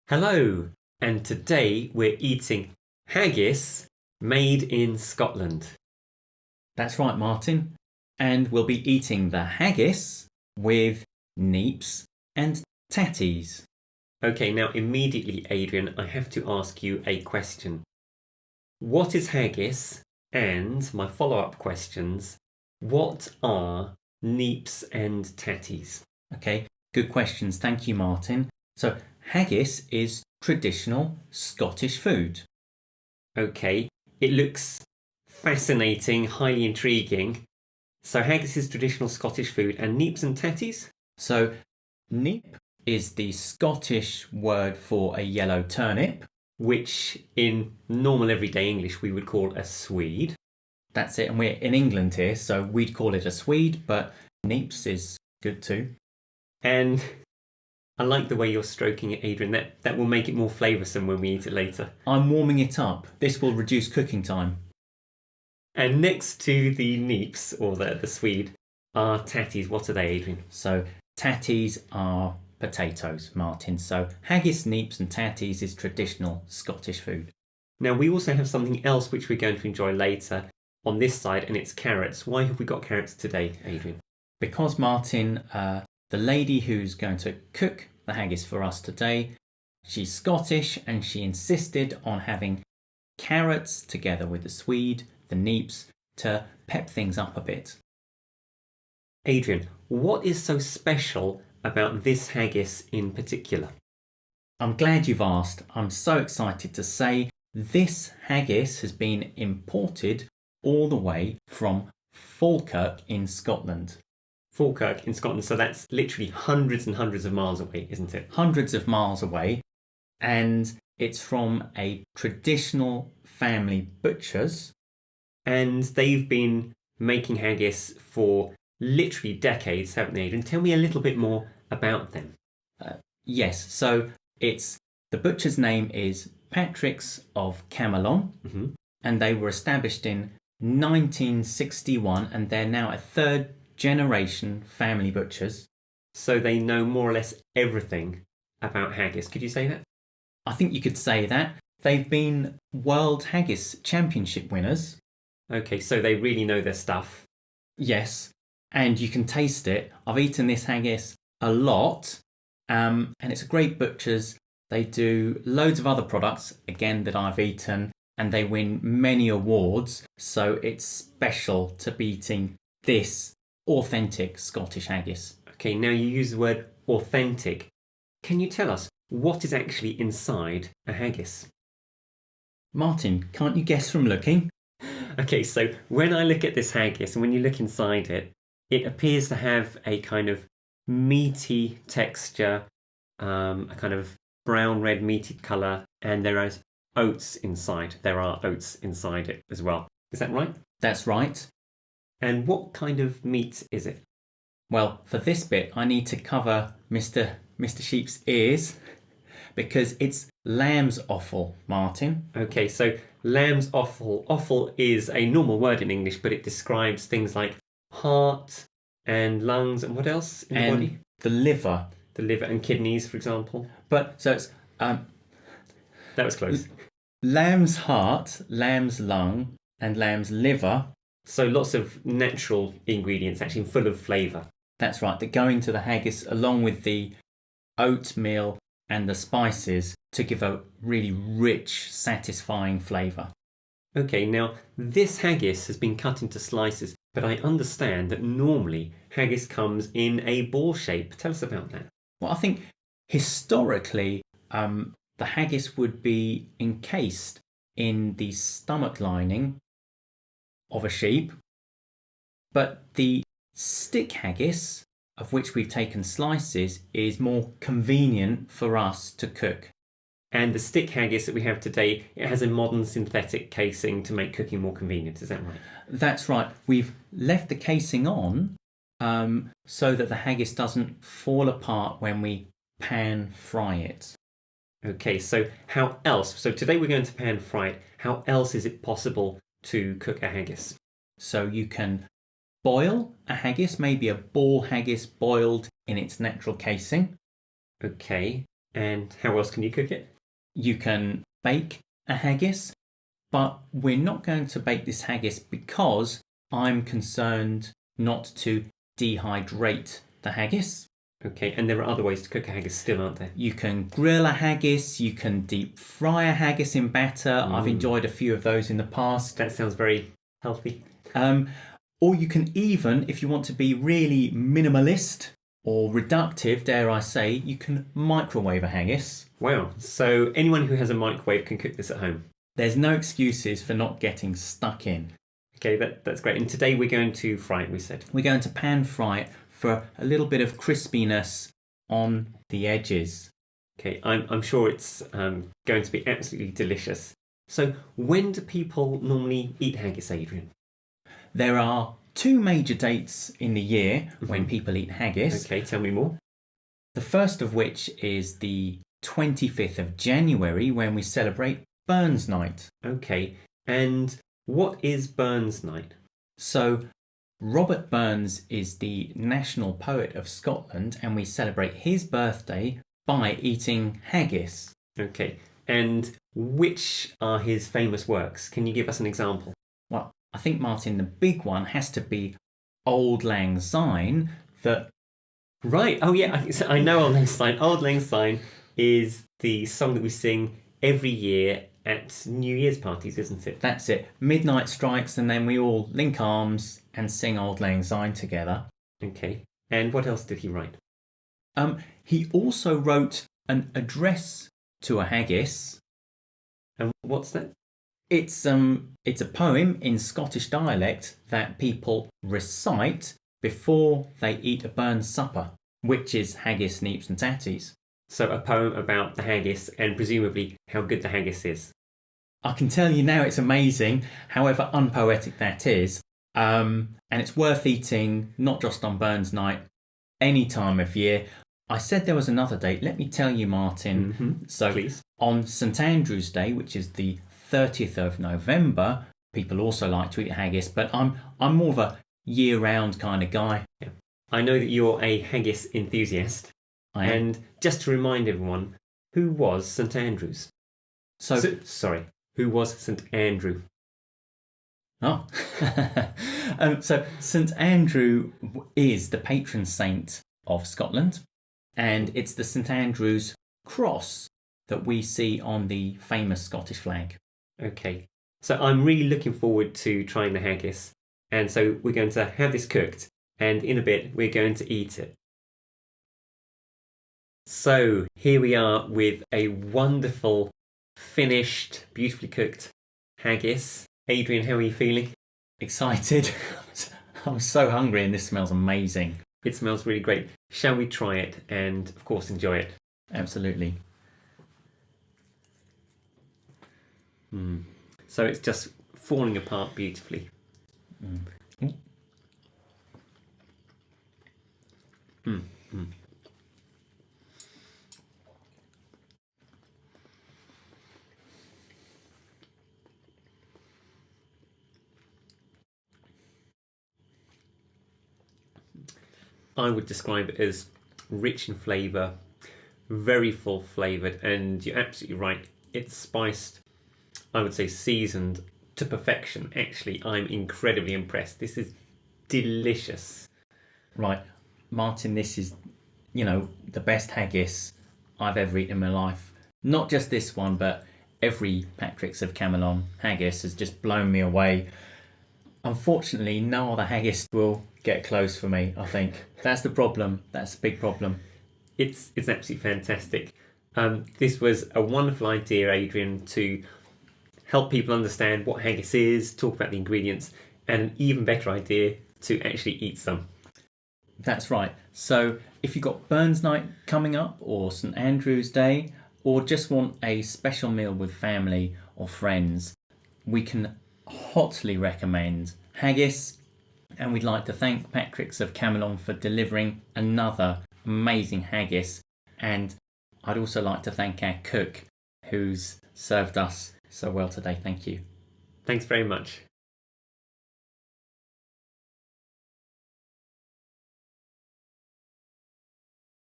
Hello, and today we're eating haggis made in Scotland. That's right, Martin. And we'll be eating the haggis with neeps and tatties. Okay, now immediately, Adrian, I have to ask you a question. What is haggis? And my follow-up questions, what are neeps and tatties? Okay, good questions. Thank you, Martin. So, haggis is traditional Scottish food. Okay, it looks fascinating, highly intriguing. So haggis is traditional Scottish food, and neeps and tatties? So, neep is the Scottish word for a yellow turnip. Which in normal everyday English we would call a Swede. That's it, and we're in England here, so we'd call it a Swede, but neeps is good too. And I like the way you're stroking it, Adrian. That will make it more flavoursome when we eat it later. I'm warming it up. This will reduce cooking time. And next to the neeps, or the Swede, are tatties. What are they, Adrian? So tatties are potatoes, Martin. So haggis, neeps and tatties is traditional Scottish food. Now we also have something else which we're going to enjoy later on this side, and it's carrots. Why have we got carrots today, Adrian? Because, Martin, the lady who's going to cook the haggis for us today, she's Scottish and she insisted on having carrots together with the Swede, the neeps, to pep things up a bit. Adrian, what is so special about this haggis in particular? I'm glad you've asked. I'm so excited to say this haggis has been imported all the way from Falkirk in Scotland. Falkirk in Scotland, so that's literally hundreds and hundreds of miles away, isn't it? Hundreds of miles away, and it's from a traditional family butcher's. And they've been making haggis for literally decades, haven't they? And tell me a little bit more about them. Yes, so it's the butcher's name is Patrick's of Camelon, and they were established in 1961, and they're now a third generation family butchers. So they know more or less everything about haggis. Could you say that? I think you could say that. They've been World Haggis Championship winners. Okay, so they really know their stuff. Yes, and you can taste it. I've eaten this haggis a lot, and it's a great butcher's. They do loads of other products, again, that I've eaten, and they win many awards, so it's special to be eating this authentic Scottish haggis. Okay, now you use the word authentic. Can you tell us what is actually inside a haggis? Martin, can't you guess from looking? Okay, so when I look at this haggis and when you look inside it, it appears to have a kind of meaty texture, a kind of brown-red meaty colour, and there are oats inside. There are oats inside it as well. Is that right? That's right. And what kind of meat is it? Well, for this bit, I need to cover Mr. Sheep's ears because it's lamb's offal, Martin. Okay, so lamb's offal. Offal is a normal word in English, but it describes things like heart and lungs and what else in the body? The liver. The liver and kidneys, for example. But so it's that was close. Lamb's heart, lamb's lung, and lamb's liver. So lots of natural ingredients, actually full of flavour. That's right, that go into the haggis along with the oatmeal and the spices to give a really rich, satisfying flavour. Okay, now this haggis has been cut into slices, but I understand that normally haggis comes in a ball shape. Tell us about that. Well, I think historically the haggis would be encased in the stomach lining of a sheep, but the stick haggis, of which we've taken slices, is more convenient for us to cook. And the stick haggis that we have today, it has a modern synthetic casing to make cooking more convenient. Is that right? That's right. We've left the casing on so that the haggis doesn't fall apart when we pan fry it. Okay, so how else? So today we're going to pan fry it. How else is it possible to cook a haggis? So you can boil a haggis, maybe a ball haggis boiled in its natural casing. Okay, And how else can you cook it? You can bake a haggis, but we're not going to bake this haggis because I'm concerned not to dehydrate the haggis. Okay, and there are other ways to cook a haggis still, aren't there? You can grill a haggis, you can deep fry a haggis in batter. I've enjoyed a few of those in the past. That sounds very healthy. Or you can even, if you want to be really minimalist or reductive, dare I say, you can microwave a haggis. Wow, so anyone who has a microwave can cook this at home? There's no excuses for not getting stuck in. Okay, that's great. And today we're going to fry it, we said. We're going to pan fry it for a little bit of crispiness on the edges. Okay, I'm sure it's going to be absolutely delicious. So when do people normally eat haggis, Adrian? There are 2 major dates in the year when people eat haggis. Okay, tell me more. The first of which is the 25th of January when we celebrate Burns Night. Okay, and what is Burns Night? So Robert Burns is the national poet of Scotland, and we celebrate his birthday by eating haggis. Okay, and which are his famous works? Can you give us an example? Well, I think, Martin, the big one has to be Auld Lang Syne. Right, oh yeah, I know Auld Lang Syne. Auld Lang Syne is the song that we sing every year at New Year's parties, isn't it? That's it. Midnight strikes and then we all link arms and sing Auld Lang Syne together. Okay, and what else did he write? He also wrote an address to a haggis. And what's that? It's a poem in Scottish dialect that people recite before they eat a Burns supper, which is haggis, neeps and tatties. So a poem about the haggis and presumably how good the haggis is. I can tell you now it's amazing, however unpoetic that is. And it's worth eating, not just on Burns Night, any time of year. I said there was another date. Let me tell you, Martin. So please. On St Andrew's Day, which is the 30th of November, people also like to eat haggis, but I'm more of a year-round kind of guy. Yeah. I know that you're a haggis enthusiast. And just to remind everyone, who was St Andrews? Sorry, who was St Andrew? Oh, so St Andrew is the patron saint of Scotland, and it's the St Andrew's cross that we see on the famous Scottish flag. Okay, so I'm really looking forward to trying the haggis, and so we're going to have this cooked, and in a bit we're going to eat it. So here we are with a wonderful, finished, beautifully cooked haggis. Adrian, how are you feeling? Excited. I'm so hungry and this smells amazing. It smells really great. Shall we try it and, of course, enjoy it? Absolutely. So it's just falling apart beautifully. I would describe it as rich in flavour, very full flavoured, and you're absolutely right. It's spiced, I would say seasoned to perfection. Actually, I'm incredibly impressed. This is delicious. Right, Martin, this is, the best haggis I've ever eaten in my life. Not just this one, but every Patrick's of Camelon haggis has just blown me away. Unfortunately, no other haggis will get close for me, I think. That's the problem. That's a big problem. It's absolutely fantastic. This was a wonderful idea, Adrian, to help people understand what haggis is, talk about the ingredients, and an even better idea to actually eat some. That's right. So if you've got Burns Night coming up, or St Andrew's Day, or just want a special meal with family or friends, we can hotly recommend haggis, and we'd like to thank Patrick's of Camelon for delivering another amazing haggis, and I'd also like to thank our cook who's served us so well today. Thank you. Thanks very much.